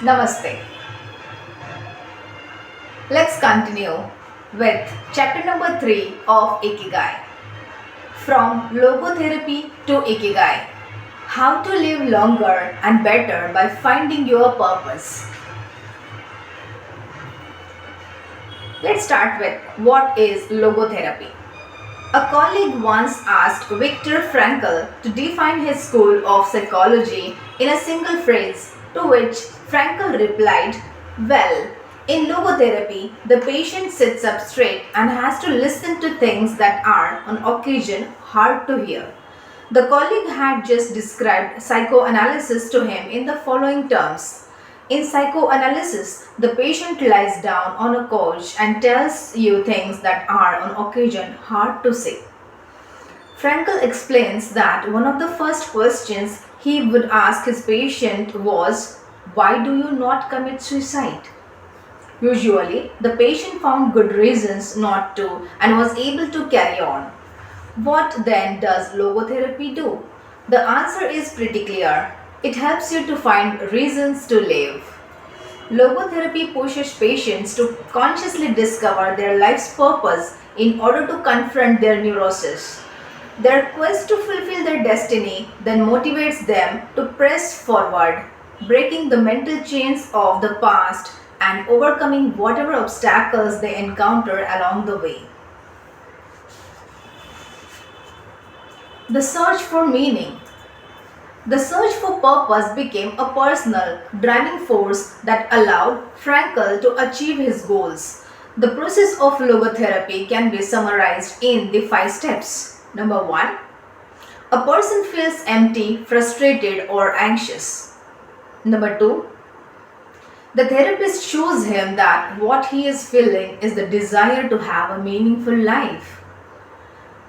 Namaste. Let's continue with chapter number 3 of Ikigai. From Logotherapy to Ikigai. How to live longer and better by finding your purpose. Let's start with what is logotherapy. A colleague once asked Viktor Frankl to define his school of psychology in a single phrase, to which Frankl replied, "Well, in logotherapy, the patient sits up straight and has to listen to things that are, on occasion, hard to hear." The colleague had just described psychoanalysis to him in the following terms. In psychoanalysis, the patient lies down on a couch and tells you things that are on occasion hard to say. Frankl explains that one of the first questions he would ask his patient was, "Why do you not commit suicide?" Usually, the patient found good reasons not to and was able to carry on. What then does logotherapy do? The answer is pretty clear. It helps you to find reasons to live. Logotherapy pushes patients to consciously discover their life's purpose in order to confront their neurosis. Their quest to fulfill their destiny then motivates them to press forward, breaking the mental chains of the past and overcoming whatever obstacles they encounter along the way. The search for meaning. The search for purpose became a personal, driving force that allowed Frankl to achieve his goals. The process of logotherapy can be summarized in the 5 steps. Number 1. A person feels empty, frustrated, or anxious. Number 2. The therapist shows him that what he is feeling is the desire to have a meaningful life.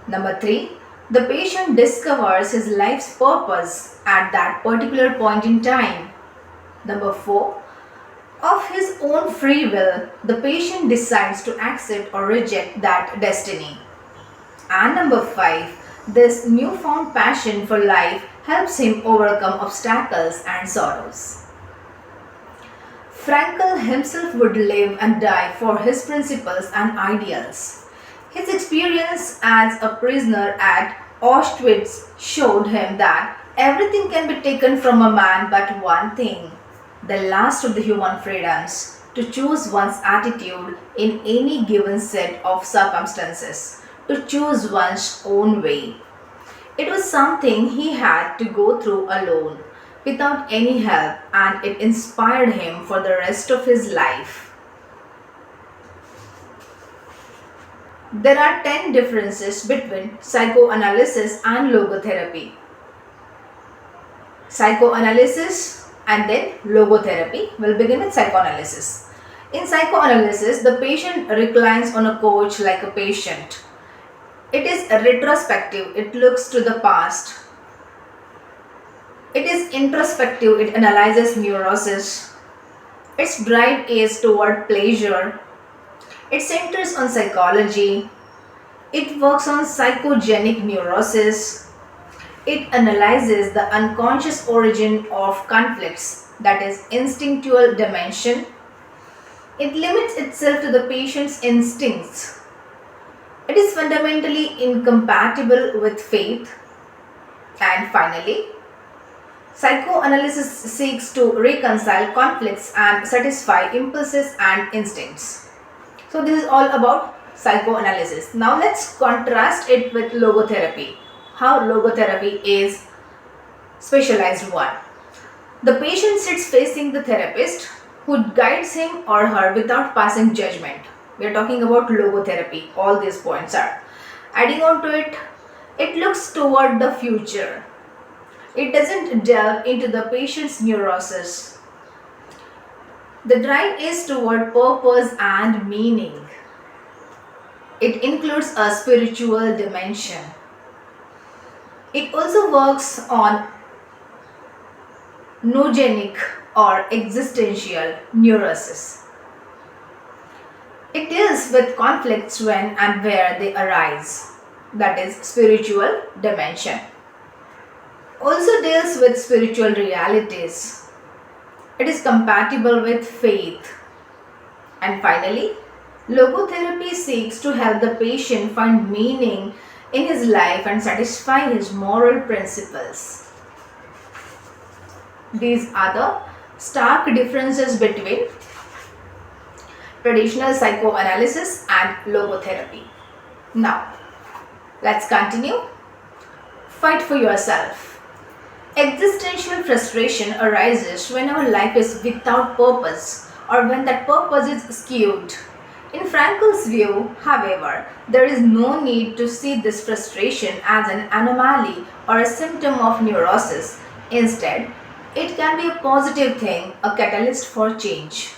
Number 3. The patient discovers his life's purpose at that particular point in time. Number 4. Of his own free will, the patient decides to accept or reject that destiny. And number 5. This newfound passion for life helps him overcome obstacles and sorrows. Frankl himself would live and die for his principles and ideals. His experience as a prisoner at Auschwitz showed him that everything can be taken from a man but one thing, the last of the human freedoms, to choose one's attitude in any given set of circumstances, to choose one's own way. It was something he had to go through alone, without any help, and it inspired him for the rest of his life. There are 10 differences between psychoanalysis and logotherapy. Psychoanalysis and then logotherapy. We'll begin with psychoanalysis. In psychoanalysis, the patient reclines on a couch like a patient. It is retrospective, it looks to the past. It is introspective, it analyzes neurosis. Its drive is toward pleasure. It centers on psychology. It works on psychogenic neurosis. It analyzes the unconscious origin of conflicts, that is, instinctual dimension. It limits itself to the patient's instincts. It is fundamentally incompatible with faith. And finally, psychoanalysis seeks to reconcile conflicts and satisfy impulses and instincts. So this is all about psychoanalysis. Now let's contrast it with logotherapy. How logotherapy is specialized one. The patient sits facing the therapist who guides him or her without passing judgment. We are talking about logotherapy. All these points are. Adding on to it, it looks toward the future. It doesn't delve into the patient's neurosis. The drive is toward purpose and meaning. It includes a spiritual dimension. It also works on noogenic or existential neurosis. It deals with conflicts when and where they arise, that is spiritual dimension. Also deals with spiritual realities. It is compatible with faith. And finally, logotherapy seeks to help the patient find meaning in his life and satisfy his moral principles. These are the stark differences between traditional psychoanalysis and logotherapy. Now, let's continue. Fight for yourself. Existential frustration arises when our life is without purpose or when that purpose is skewed. In Frankel's view, however, there is no need to see this frustration as an anomaly or a symptom of neurosis. Instead, it can be a positive thing, a catalyst for change.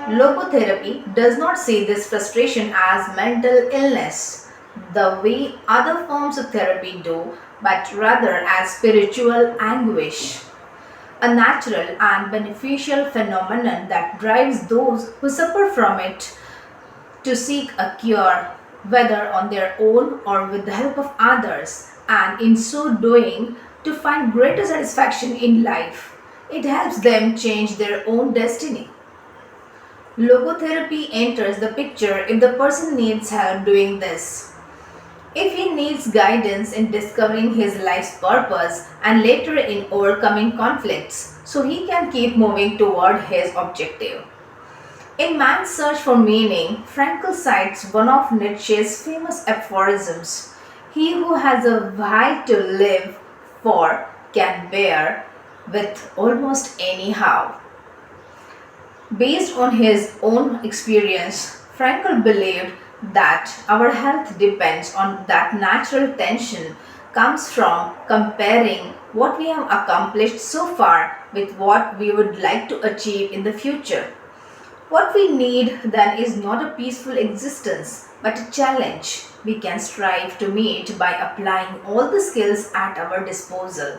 Logotherapy does not see this frustration as mental illness the way other forms of therapy do, but rather as spiritual anguish, a natural and beneficial phenomenon that drives those who suffer from it to seek a cure, whether on their own or with the help of others, and in so doing, to find greater satisfaction in life. It helps them change their own destiny. Logotherapy enters the picture if the person needs help doing this. If he needs guidance in discovering his life's purpose and later in overcoming conflicts so he can keep moving toward his objective. In Man's Search for Meaning, Frankl cites one of Nietzsche's famous aphorisms: "He who has a why to live for can bear with almost anyhow." Based on his own experience, Frankl believed that our health depends on that natural tension comes from comparing what we have accomplished so far with what we would like to achieve in the future. What we need then is not a peaceful existence, but a challenge we can strive to meet by applying all the skills at our disposal.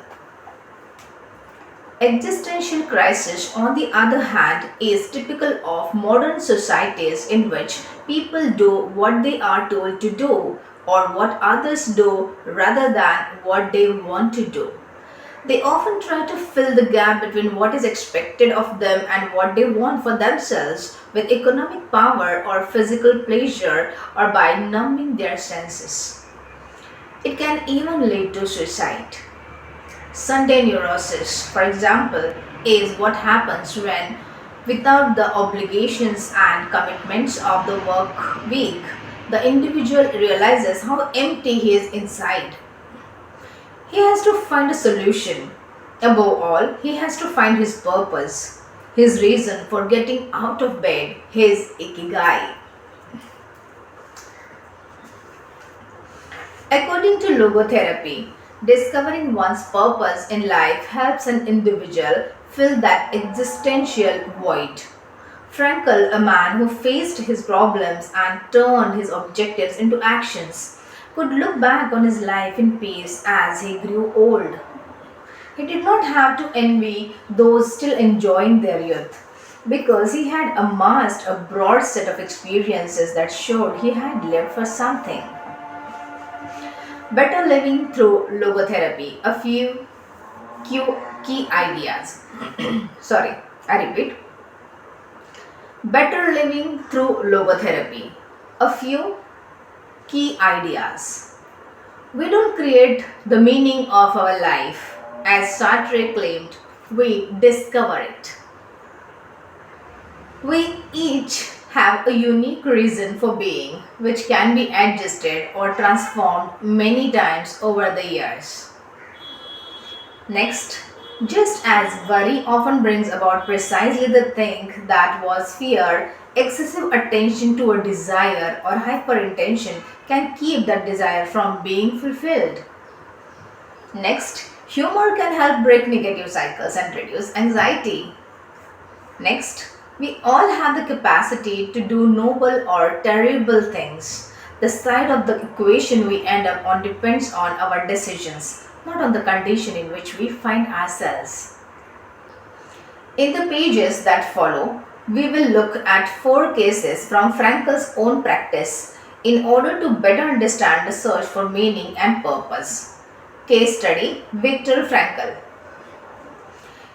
Existential crisis, on the other hand, is typical of modern societies in which people do what they are told to do or what others do rather than what they want to do. They often try to fill the gap between what is expected of them and what they want for themselves with economic power or physical pleasure or by numbing their senses. It can even lead to suicide. Sunday neurosis, for example, is what happens when, without the obligations and commitments of the work week, the individual realizes how empty he is inside. He has to find a solution. Above all, he has to find his purpose, his reason for getting out of bed, his Ikigai. According to logotherapy, discovering one's purpose in life helps an individual fill that existential void. Frankl, a man who faced his problems and turned his objectives into actions, could look back on his life in peace as he grew old. He did not have to envy those still enjoying their youth because he had amassed a broad set of experiences that showed he had lived for something. Better living through logotherapy. A few key ideas. Sorry, I repeat. Better living through logotherapy. A few key ideas. We don't create the meaning of our life. As Sartre claimed, we discover it. We each have a unique reason for being, which can be adjusted or transformed many times over the years. Next, just as worry often brings about precisely the thing that was feared, excessive attention to a desire or hyperintention can keep that desire from being fulfilled. Next, humor can help break negative cycles and reduce anxiety. Next, we all have the capacity to do noble or terrible things. The side of the equation we end up on depends on our decisions, not on the condition in which we find ourselves. In the pages that follow, we will look at 4 cases from Frankl's own practice in order to better understand the search for meaning and purpose. Case study: Viktor Frankl.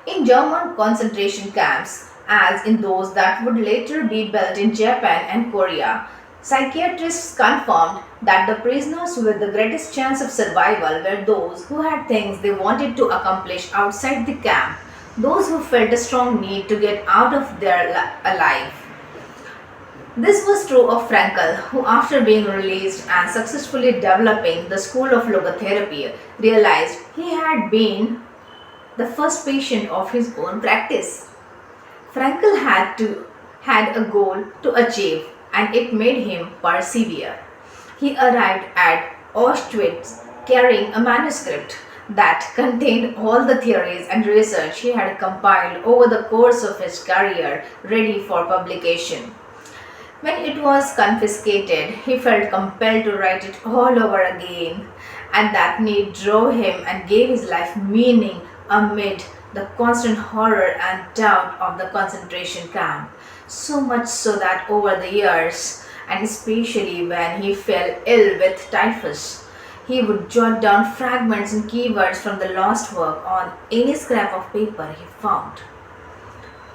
In German concentration camps, as in those that would later be built in Japan and Korea, psychiatrists confirmed that the prisoners with the greatest chance of survival were those who had things they wanted to accomplish outside the camp, those who felt a strong need to get out of their life. This was true of Frankel, who, after being released and successfully developing the school of logotherapy, realized he had been the first patient of his own practice. Frankel had a goal to achieve, and it made him persevere. He arrived at Auschwitz carrying a manuscript that contained all the theories and research he had compiled over the course of his career, ready for publication. When it was confiscated, he felt compelled to write it all over again, and that need drove him and gave his life meaning amid the constant horror and doubt of the concentration camp. So much so that over the years, and especially when he fell ill with typhus, he would jot down fragments and keywords from the lost work on any scrap of paper he found.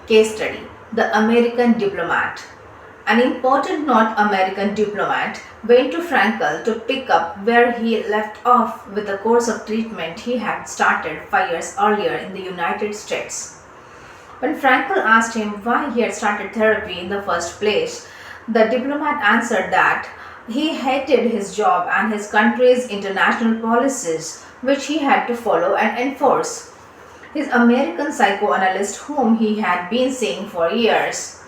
Case study: The American Diplomat. An important North American diplomat went to Frankel to pick up where he left off with the course of treatment he had started 5 years earlier in the United States. When Frankel asked him why he had started therapy in the first place, the diplomat answered that he hated his job and his country's international policies, which he had to follow and enforce. His American psychoanalyst, whom he had been seeing for years,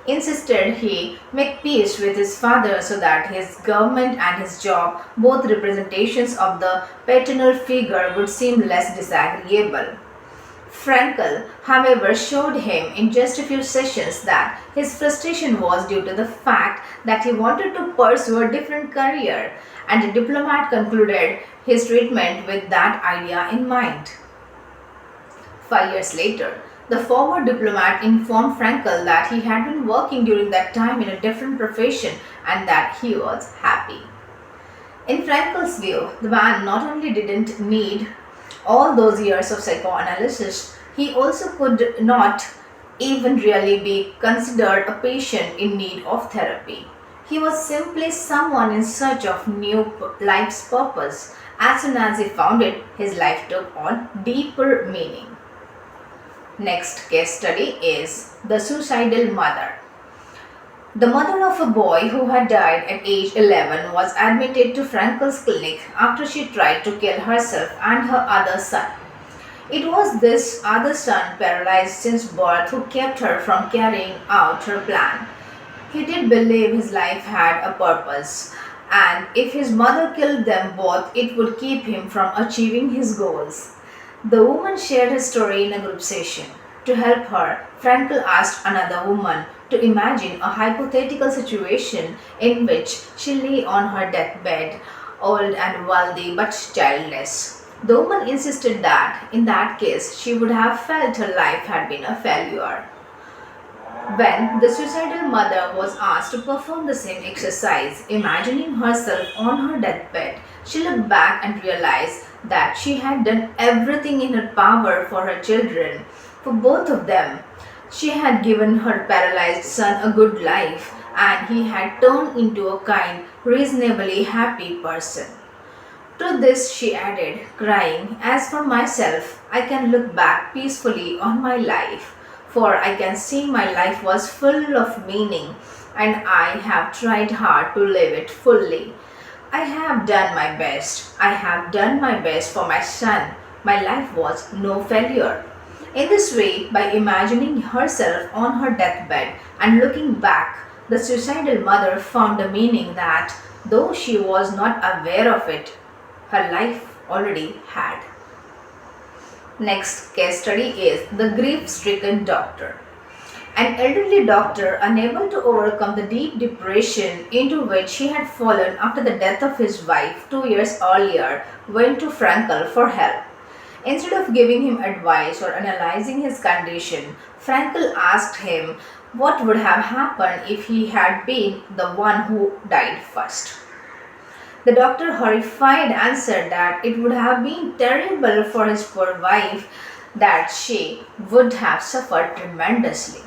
insisted he make peace with his father so that his government and his job, both representations of the paternal figure, would seem less disagreeable. Frankel, however, showed him in just a few sessions that his frustration was due to the fact that he wanted to pursue a different career, and the diplomat concluded his treatment with that idea in mind. 5 years later, the former diplomat informed Frankel that he had been working during that time in a different profession and that he was happy. In Frankel's view, the man not only didn't need all those years of psychoanalysis, he also could not even really be considered a patient in need of therapy. He was simply someone in search of new life's purpose. As soon as he found it, his life took on deeper meaning. Next case study is the suicidal mother. The mother of a boy who had died at age 11 was admitted to Frankel's clinic after she tried to kill herself and her other son. It was this other son, paralyzed since birth, who kept her from carrying out her plan. He did believe his life had a purpose, and if his mother killed them both, it would keep him from achieving his goals. The woman shared her story in a group session. To help her, Frankel asked another woman to imagine a hypothetical situation in which she lay on her deathbed, old and wealthy but childless. The woman insisted that, in that case, she would have felt her life had been a failure. When the suicidal mother was asked to perform the same exercise, imagining herself on her deathbed, she looked back and realized that she had done everything in her power for her children, for both of them. She had given her paralyzed son a good life, and he had turned into a kind, reasonably happy person. To this she added, crying, "As for myself, I can look back peacefully on my life, for I can see my life was full of meaning, and I have tried hard to live it fully. I have done my best. I have done my best for my son. My life was no failure." In this way, by imagining herself on her deathbed and looking back, the suicidal mother found a meaning that, though she was not aware of it, her life already had. Next case study is the grief-stricken doctor. An elderly doctor, unable to overcome the deep depression into which he had fallen after the death of his wife 2 years earlier, went to Frankel for help. Instead of giving him advice or analyzing his condition, Frankel asked him what would have happened if he had been the one who died first. The doctor, horrified, answered that it would have been terrible for his poor wife, that she would have suffered tremendously.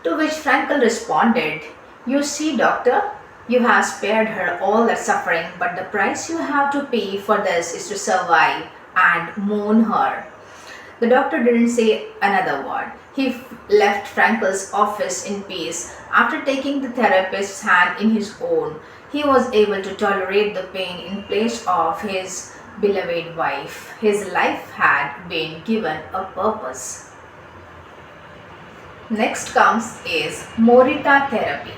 To which Frankel responded, "You see, doctor, you have spared her all that suffering, but the price you have to pay for this is to survive and mourn her." The doctor didn't say another word. He left Frankel's office in peace. After taking the therapist's hand in his own, he was able to tolerate the pain in place of his beloved wife. His life had been given a purpose. Next comes is Morita therapy.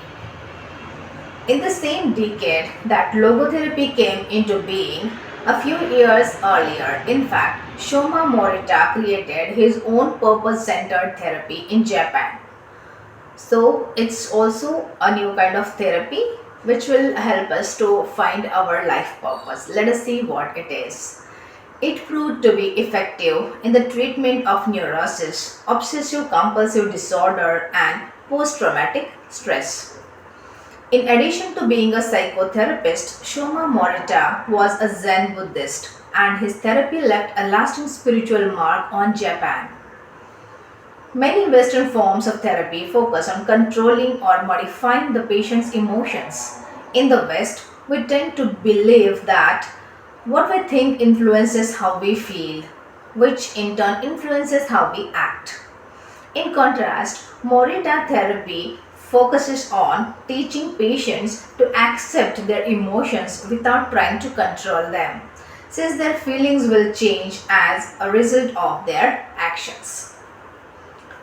In the same decade that logotherapy came into being, a few years earlier, in fact, Shoma Morita created his own purpose-centered therapy in Japan. So it's also a new kind of therapy which will help us to find our life purpose. Let us see what it is. It proved to be effective in the treatment of neurosis, obsessive compulsive disorder, and post traumatic stress. In addition to being a psychotherapist, Shoma Morita was a Zen Buddhist, and his therapy left a lasting spiritual mark on Japan. Many Western forms of therapy focus on controlling or modifying the patient's emotions. In the West, we tend to believe that what we think influences how we feel, which in turn influences how we act. In contrast, Morita therapy focuses on teaching patients to accept their emotions without trying to control them, since their feelings will change as a result of their actions.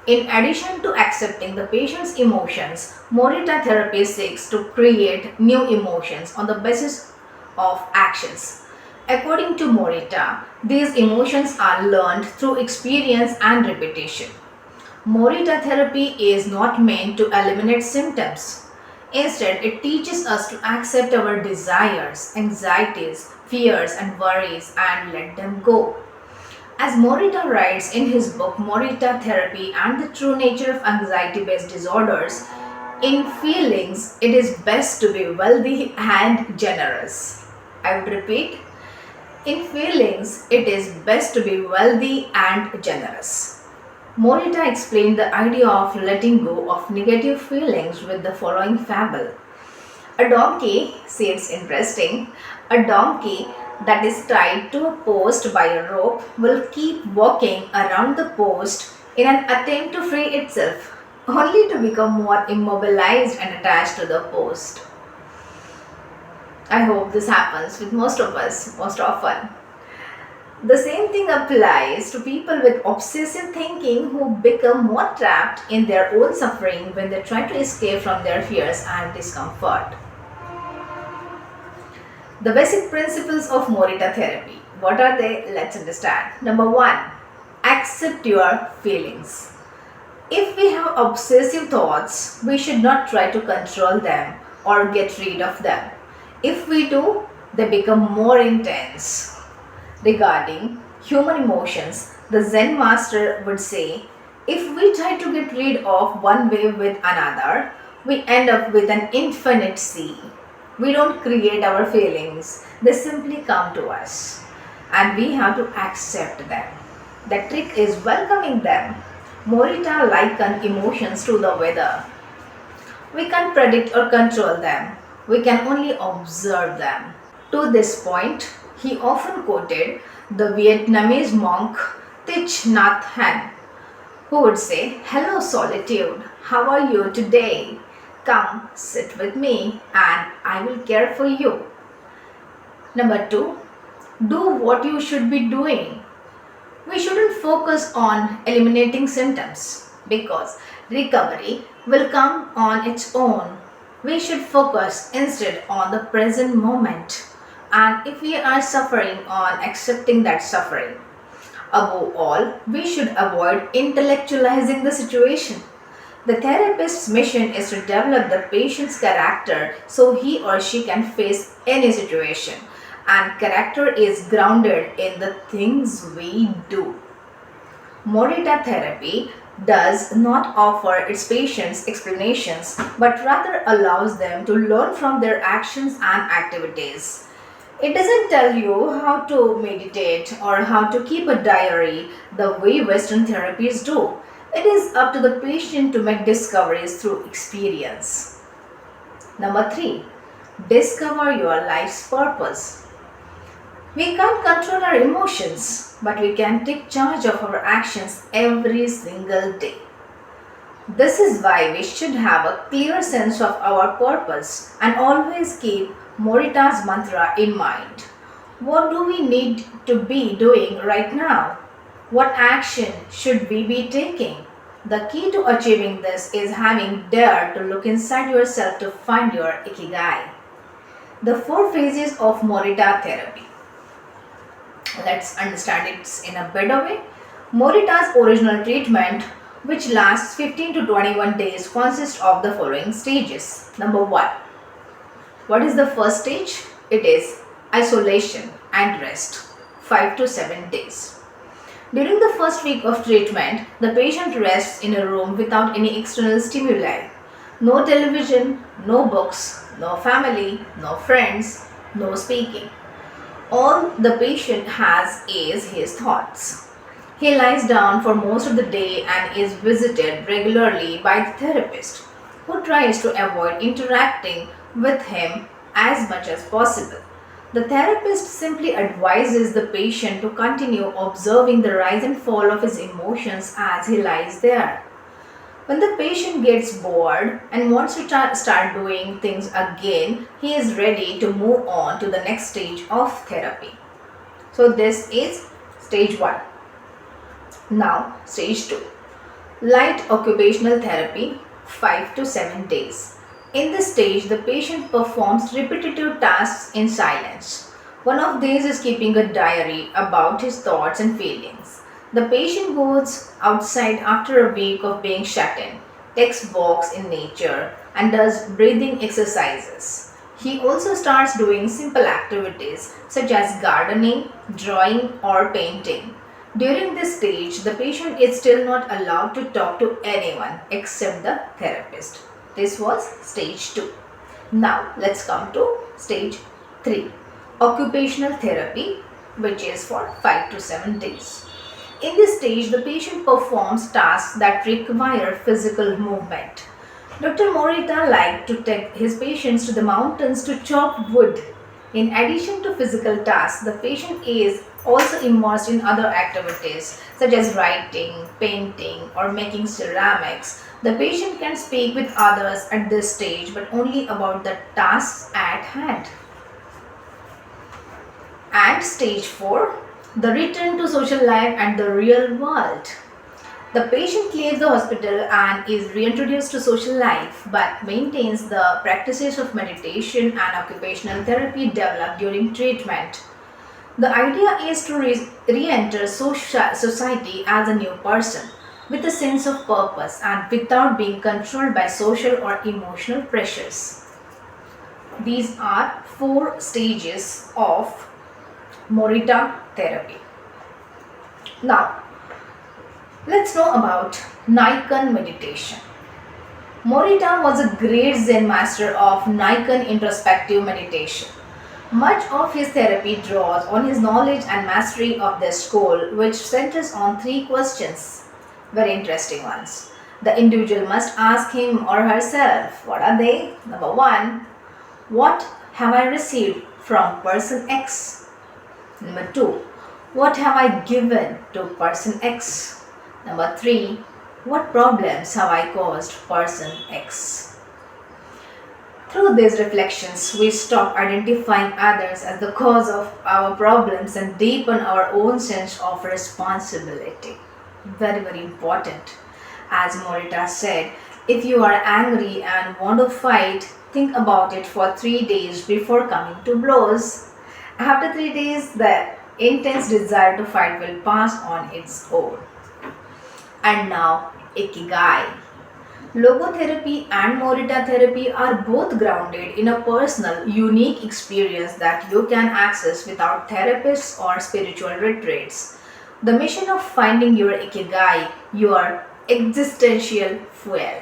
In addition to accepting the patient's emotions, Morita therapy seeks to create new emotions on the basis of actions. According to Morita, these emotions are learned through experience and repetition. Morita therapy is not meant to eliminate symptoms. Instead, it teaches us to accept our desires, anxieties, fears, and worries and let them go. As Morita writes in his book Morita Therapy and the True Nature of Anxiety Based Disorders, in feelings, it is best to be wealthy and generous. I would repeat, in feelings, it is best to be wealthy and generous. Morita explained the idea of letting go of negative feelings with the following fable. A donkey, seems interesting, a donkey that is tied to a post by a rope will keep walking around the post in an attempt to free itself, only to become more immobilized and attached to the post. I hope this happens with most of us most often. The same thing applies to people with obsessive thinking who become more trapped in their own suffering when they try to escape from their fears and discomfort. The basic principles of Morita therapy. What are they? Let's understand. Number one, accept your feelings. If we have obsessive thoughts, we should not try to control them or get rid of them. If we do, they become more intense. Regarding human emotions, the Zen master would say, if we try to get rid of one wave with another, we end up with an infinite sea. We don't create our feelings, they simply come to us. And we have to accept them. The trick is welcoming them. Morita likened emotions to the weather. We can't predict or control them. We can only observe them. To this point, he often quoted the Vietnamese monk Thich Nhat Hanh, who would say, "Hello solitude, how are you today? Come, sit with me and I will care for you." Number two, do what you should be doing. We shouldn't focus on eliminating symptoms because recovery will come on its own. We should focus instead on the present moment, and if we are suffering, on accepting that suffering. Above all, we should avoid intellectualizing the situation. The therapist's mission is to develop the patient's character so he or she can face any situation, and character is grounded in the things we do. Morita therapy does not offer its patients explanations but rather allows them to learn from their actions and activities. It doesn't tell you how to meditate or how to keep a diary the way Western therapies do. It is up to the patient to make discoveries through experience. Number 3. Discover your life's purpose. We can't control our emotions, but we can take charge of our actions every single day. This is why we should have a clear sense of our purpose and always keep Morita's mantra in mind. What do we need to be doing right now? What action should we be taking? The key to achieving this is having dared to look inside yourself to find your Ikigai. The 4 phases of Morita therapy. Let's understand it in a better way. Morita's original treatment, which lasts 15 to 21 days, consists of the following stages. Number 1. What is the first stage? It is isolation and rest, 5 to 7 days. During the first week of treatment, the patient rests in a room without any external stimuli. No television, no books, no family, no friends, no speaking. All the patient has is his thoughts. He lies down for most of the day and is visited regularly by the therapist, who tries to avoid interacting with him as much as possible. The therapist simply advises the patient to continue observing the rise and fall of his emotions as he lies there. When the patient gets bored and wants to start doing things again, he is ready to move on to the next stage of therapy. So, this is stage 1. Now, stage 2. Light occupational therapy, 5 to 7 days. In this stage, the patient performs repetitive tasks in silence. One of these is keeping a diary about his thoughts and feelings. The patient goes outside after a week of being shut in, takes walks in nature, and does breathing exercises. He also starts doing simple activities such as gardening, drawing, or painting. During this stage, the patient is still not allowed to talk to anyone except the therapist. This was stage 2. Now, let's come to stage 3. Occupational therapy, which is for 5 to 7 days. In this stage, the patient performs tasks that require physical movement. Dr. Morita liked to take his patients to the mountains to chop wood. In addition to physical tasks, the patient is also immersed in other activities such as writing, painting, or making ceramics. The patient can speak with others at this stage, but only about the tasks at hand. And stage 4, the return to social life and the real world. The patient leaves the hospital and is reintroduced to social life but maintains the practices of meditation and occupational therapy developed during treatment. The idea is to re-enter society as a new person with a sense of purpose and without being controlled by social or emotional pressures. These are 4 stages of Morita therapy. Now, let's know about Naikan meditation. Morita was a great Zen master of Naikan introspective meditation. Much of his therapy draws on his knowledge and mastery of this school, which centers on 3 questions, very interesting ones. The individual must ask him or herself. What are they? Number 1, what have I received from person X? Number 2, what have I given to person X? Number 3, what problems have I caused person X? Through these reflections, we stop identifying others as the cause of our problems and deepen our own sense of responsibility. Very, very important. As Morita said, if you are angry and want to fight, think about it for 3 days before coming to blows. After 3 days, the intense desire to fight will pass on its own. And now, Ikigai. Logotherapy and Morita therapy are both grounded in a personal, unique experience that you can access without therapists or spiritual retreats. The mission of finding your Ikigai, your existential fuel.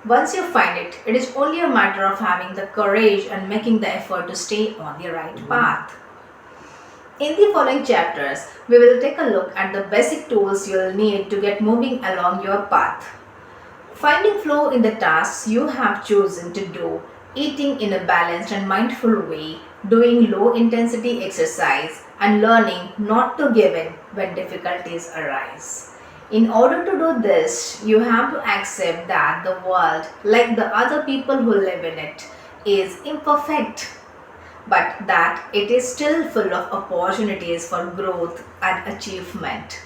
Once you find it, it is only a matter of having the courage and making the effort to stay on the right path. In the following chapters, we will take a look at the basic tools you'll need to get moving along your path. Finding flow in the tasks you have chosen to do, eating in a balanced and mindful way, doing low intensity exercise, and learning not to give in when difficulties arise. In order to do this, you have to accept that the world, like the other people who live in it, is imperfect, but that it is still full of opportunities for growth and achievement.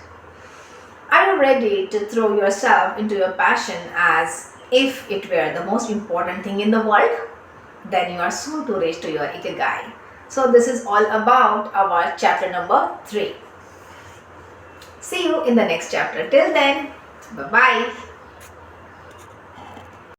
Are you ready to throw yourself into your passion as if it were the most important thing in the world? Then you are soon to reach to your Ikigai. So this is all about our chapter number 3. See you in the next chapter. Till then, bye-bye.